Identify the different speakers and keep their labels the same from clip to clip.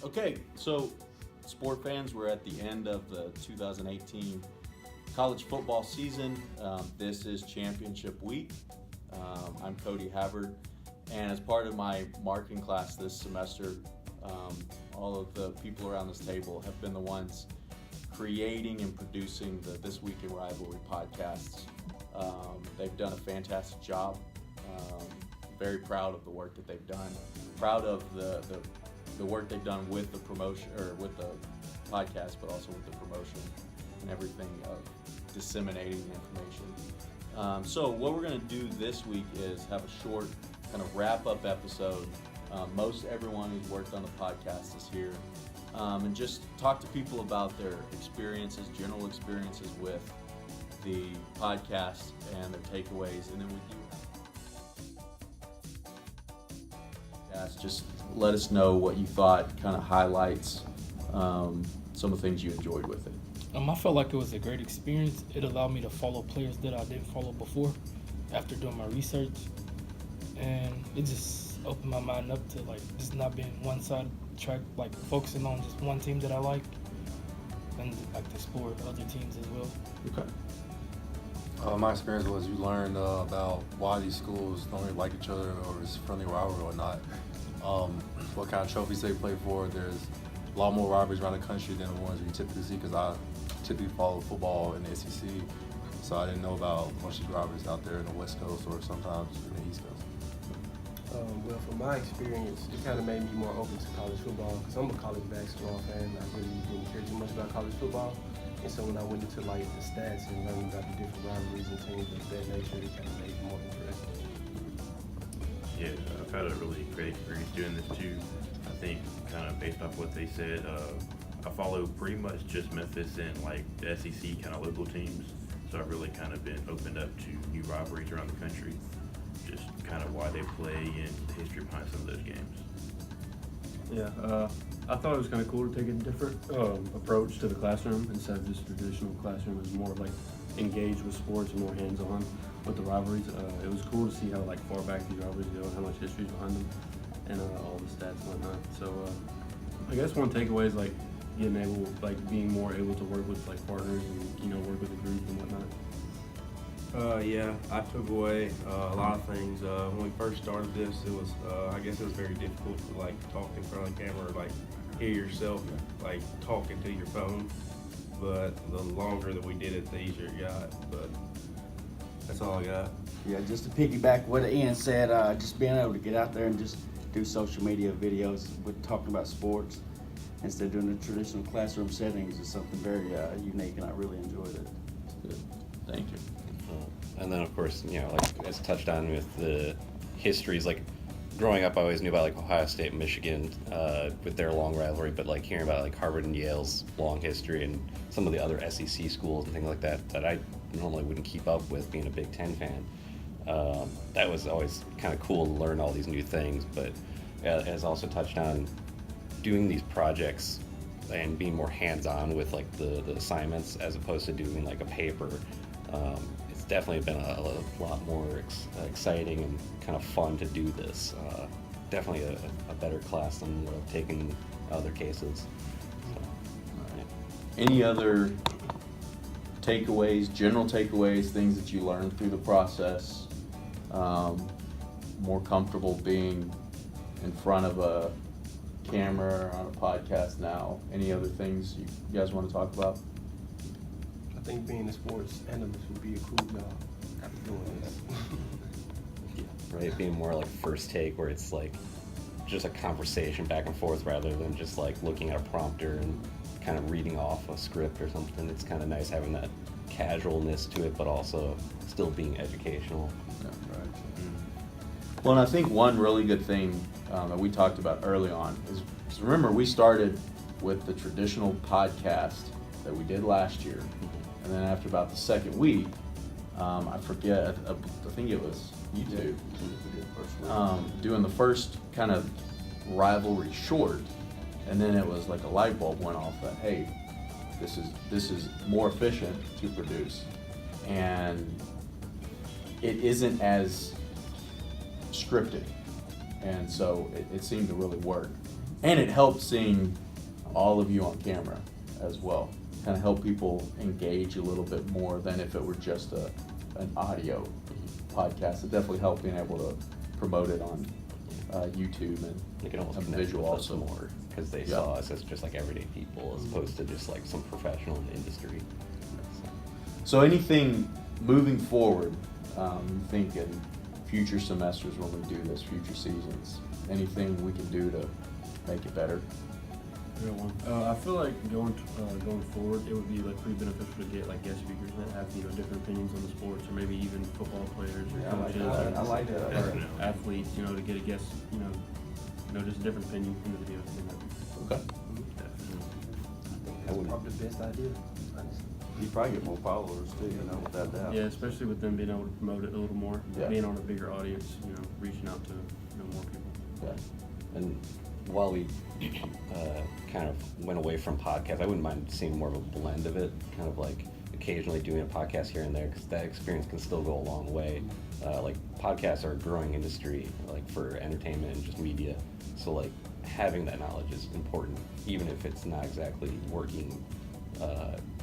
Speaker 1: Okay, so sport fans, we're at the end of the 2018 college football season. This is championship week. I'm Cody Havard, and as part of my marketing class this semester, all of the people around this table have been the ones creating and producing the This Week in Rivalry podcasts. They've done a fantastic job. Very proud of the work that they've done. Proud of the work they've done with the promotion, or with the podcast, but also with the promotion and everything of disseminating the information. So what we're going to do this week is have a short kind of wrap-up episode. Most everyone who's worked on the podcast is here, and just talk to people about their experiences, general experiences with the podcast and their takeaways, and then we do just let us know what you thought, kind of highlights some of the things you enjoyed with it.
Speaker 2: I felt like it was a great experience. It allowed me to follow players that I didn't follow before after doing my research, and it just opened my mind up to like just not being one-sided track, like focusing on just one team that I like, and like to explore other teams as well.
Speaker 1: Okay.
Speaker 3: My experience was you learned about why these schools don't really like each other, or it's friendly rivalry or not. What kind of trophies they play for. There's a lot more rivalries around the country than the ones we typically see, because I typically follow football in the SEC, so I didn't know about much of these rivalries out there in the West Coast or sometimes in the East Coast.
Speaker 4: Well, from my experience, it kind of made me more open to college football, because I'm a college basketball fan. I really didn't care too much about college football. And so when I went into like the stats and learning about the different rivalries and teams of that nature, it kind of made it more interesting.
Speaker 5: Yeah, I've had a really great experience doing this too. I think kind of based off what they said, I follow pretty much just Memphis and like the SEC kind of local teams. So I've really kind of been opened up to new rivalries around the country, just kind of why they play and the history behind some of those games.
Speaker 6: Yeah, I thought it was kind of cool to take a different approach to the classroom instead of just traditional classroom. It was more like engaged with sports and more hands-on with the rivalries. It was cool to see how like far back these rivalries go and how much history is behind them, and all the stats and whatnot. So I guess one takeaway is like being more able to work with like partners and work with a group and whatnot.
Speaker 7: Yeah, I took away a lot of things. When we first started this, it was I guess it was very difficult to like talk in front of the camera, or, like hear yourself like talking to your phone. But the longer that we did it, the easier it got. But that's all I got.
Speaker 8: Yeah, just to piggyback what Ian said, just being able to get out there and just do social media videos with talking about sports instead of doing the traditional classroom settings is something very unique, and I really enjoyed it.
Speaker 1: Good. Thank you.
Speaker 9: And then, of course, like as touched on with the histories, like growing up, I always knew about like Ohio State and Michigan with their long rivalry, but like hearing about like Harvard and Yale's long history and some of the other SEC schools and things like that I normally wouldn't keep up with being a Big Ten fan. That was always kind of cool to learn all these new things, but as also touched on, doing these projects and being more hands-on with like the assignments as opposed to doing like a paper. It's definitely been a lot more exciting and kind of fun to do this. Definitely a better class than what I've taken in other cases. So, yeah.
Speaker 1: Any other takeaways, general takeaways, things that you learned through the process? More comfortable being in front of a camera or on a podcast now? Any other things you guys want to talk about?
Speaker 4: I think being a sports analyst would be a cool job after doing this.
Speaker 9: Yeah, right, being more like first take, where it's like just a conversation back and forth rather than just like looking at a prompter and kind of reading off a script or something. It's kind of nice having that casualness to it, but also still being educational.
Speaker 1: Yeah, right. Well, and I think one really good thing that we talked about early on is remember, we started with the traditional podcast that we did last year, and then after about the second week, I forget, I think it was you two, doing the first kind of rivalry short, and then it was like a light bulb went off that, hey, this is more efficient to produce, and it isn't as scripted, and so it seemed to really work. And it helps seeing all of you on camera as well. Kind of help people engage a little bit more than if it were just an audio podcast. It definitely helped being able to promote it on YouTube and
Speaker 9: They can almost
Speaker 1: have
Speaker 9: connect
Speaker 1: visual
Speaker 9: with us
Speaker 1: also.
Speaker 9: more because they
Speaker 1: Yeah.
Speaker 9: saw us as just like everyday people as opposed to just like some professional in the industry.
Speaker 1: So anything moving forward, you think in future semesters when we do this, future seasons, anything we can do to make it better?
Speaker 6: Real one. I feel like going forward, it would be like pretty beneficial to get like guest speakers that have different opinions on the sports, or maybe even football players or
Speaker 4: Yeah, I like
Speaker 6: coaches,
Speaker 4: that. I like that.
Speaker 6: or athletes. To get a guest, just a different opinion in the video. I think that'd be
Speaker 1: Okay.
Speaker 4: That's probably the best idea, honestly.
Speaker 8: You probably get more followers too, without doubt.
Speaker 6: Yeah, especially with them being able to promote it a little more,
Speaker 1: Yeah.
Speaker 6: being on a bigger audience, reaching out to more people.
Speaker 1: Yeah.
Speaker 9: And while we kind of went away from podcasts, I wouldn't mind seeing more of a blend of it, kind of like occasionally doing a podcast here and there, because that experience can still go a long way. Like podcasts are a growing industry, like for entertainment and just media. So like having that knowledge is important, even if it's not exactly working,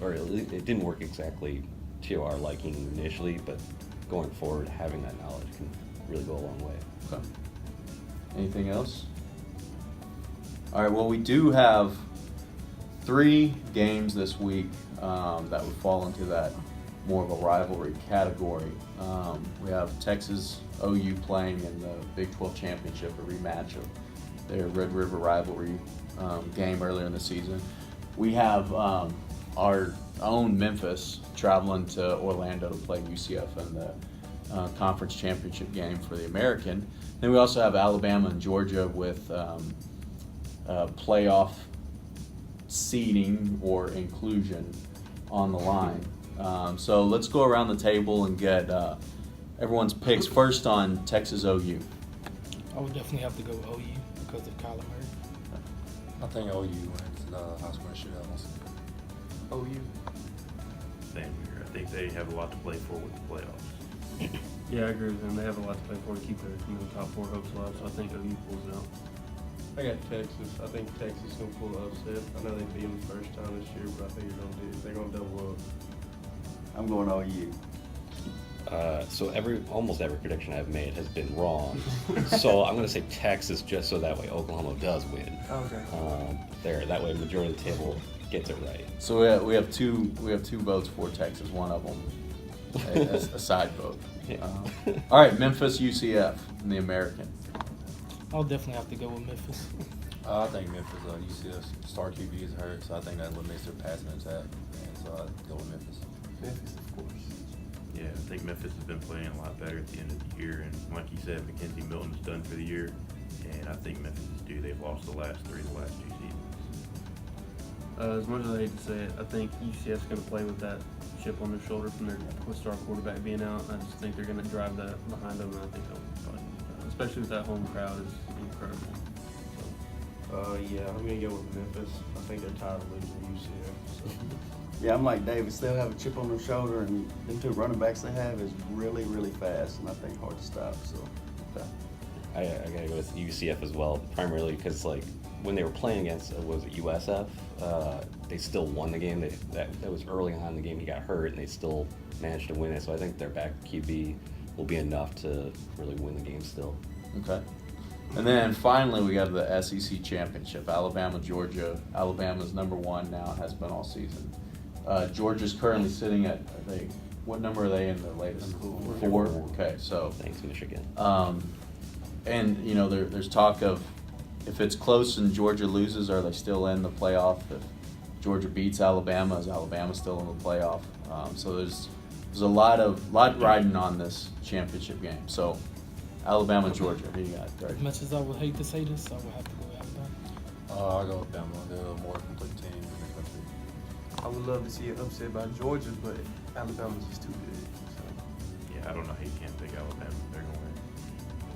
Speaker 9: or it didn't work exactly to our liking initially, but going forward, having that knowledge can really go a long way.
Speaker 1: Okay. Anything else? All right, well, we do have 3 games this week that would fall into that more of a rivalry category. We have Texas OU playing in the Big 12 Championship, a rematch of their Red River rivalry game earlier in the season. We have our own Memphis traveling to Orlando to play UCF in the conference championship game for the American. Then we also have Alabama and Georgia with playoff seeding or inclusion on the line. So let's go around the table and get everyone's picks. First on Texas OU.
Speaker 2: I would definitely have to go OU because of Kyler Murray.
Speaker 3: I think OU wins the high scoring shootout.
Speaker 4: OU.
Speaker 5: Same here. I think they have a lot to play for with the playoffs.
Speaker 6: Yeah, I agree with them. They have a lot to play for to keep their top 4 hopes alive. So I think OU pulls it out.
Speaker 7: I got Texas. I think Texas is gonna pull the upset. I know they beat them the first time this year, but I think they're gonna double up.
Speaker 8: I'm going OU.
Speaker 9: So almost every prediction I've made has been wrong. So I'm going to say Texas just so that way Oklahoma does win.
Speaker 4: Okay.
Speaker 9: That way majority of the table gets it right.
Speaker 1: So we have two votes for Texas. One of them a side vote.
Speaker 9: Yeah.
Speaker 1: All right, Memphis UCF in the American.
Speaker 2: I'll definitely have to go with Memphis.
Speaker 3: I think Memphis, UCF star QB is hurt, so I think that eliminates their passing attack, and so I'd go with Memphis.
Speaker 4: Memphis, of course.
Speaker 5: Yeah, I think Memphis has been playing a lot better at the end of the year, and like you said, Mackenzie Milton's done for the year, and I think Memphis is due. They've lost the last 2 seasons.
Speaker 6: As much as I hate to say it, I think UCF's going to play with that chip on their shoulder from their star quarterback being out. I just think they're going to drive that behind them, and I think they'll probably, especially with that home crowd, is incredible.
Speaker 7: Yeah, I'm gonna go with Memphis. I think they're tired of losing to UCF. So.
Speaker 8: Yeah, I'm like David. Still have a chip on their shoulder, and them 2 running backs they have is really, really fast, and I think hard to stop. So,
Speaker 9: I gotta go with UCF as well, primarily because like when they were playing against was it USF, they still won the game. That was early on in the game. He got hurt, and they still managed to win it. So I think their back QB will be enough to really win the game still.
Speaker 1: Okay. And then finally, we got the SEC Championship, Alabama, Georgia. Alabama's #1 now, has been all season. Georgia's currently sitting at, what number are they in the latest? 4. Okay, so.
Speaker 9: Thanks, Michigan.
Speaker 1: And, there's talk of if it's close and Georgia loses, are they still in the playoff? If Georgia beats Alabama, is Alabama still in the playoff? So there's a lot riding on this championship game. So Alabama, Georgia, who you got, Greg?
Speaker 2: As much as I would hate to say this, I would have to go Alabama.
Speaker 3: I'll go with Bama. They're a more complete team in the country.
Speaker 4: I would love to see an upset by Georgia, but Alabama's just too good. So.
Speaker 5: Yeah, I don't know how you can't pick Alabama. They're gonna win.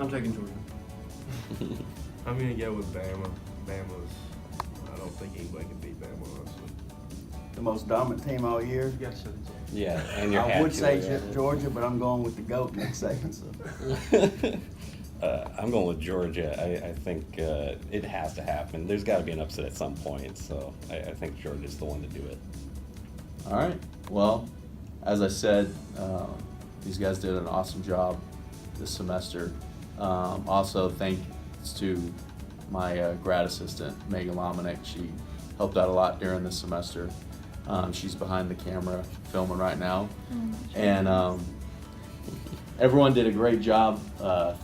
Speaker 6: I'm taking Georgia.
Speaker 7: I'm gonna go with Bama. I don't think anybody can beat Bama, honestly.
Speaker 8: the most dominant team all year.
Speaker 4: You gotta show the Jack.
Speaker 9: Yeah, and you're
Speaker 8: I
Speaker 9: happy
Speaker 8: would say
Speaker 9: with it.
Speaker 8: Georgia, but I'm going with the GOAT next second. So.
Speaker 9: I'm going with Georgia. I think it has to happen. There's got to be an upset at some point, so I think Georgia's the one to do it.
Speaker 1: All right. Well, as I said, these guys did an awesome job this semester. Also, thanks to my grad assistant, Megan Lominick. She helped out a lot during this semester. She's behind the camera filming right now. And everyone did a great job.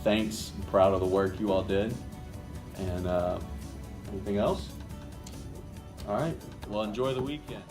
Speaker 1: Thanks. I'm proud of the work you all did. And anything else? All right. Well, enjoy the weekend.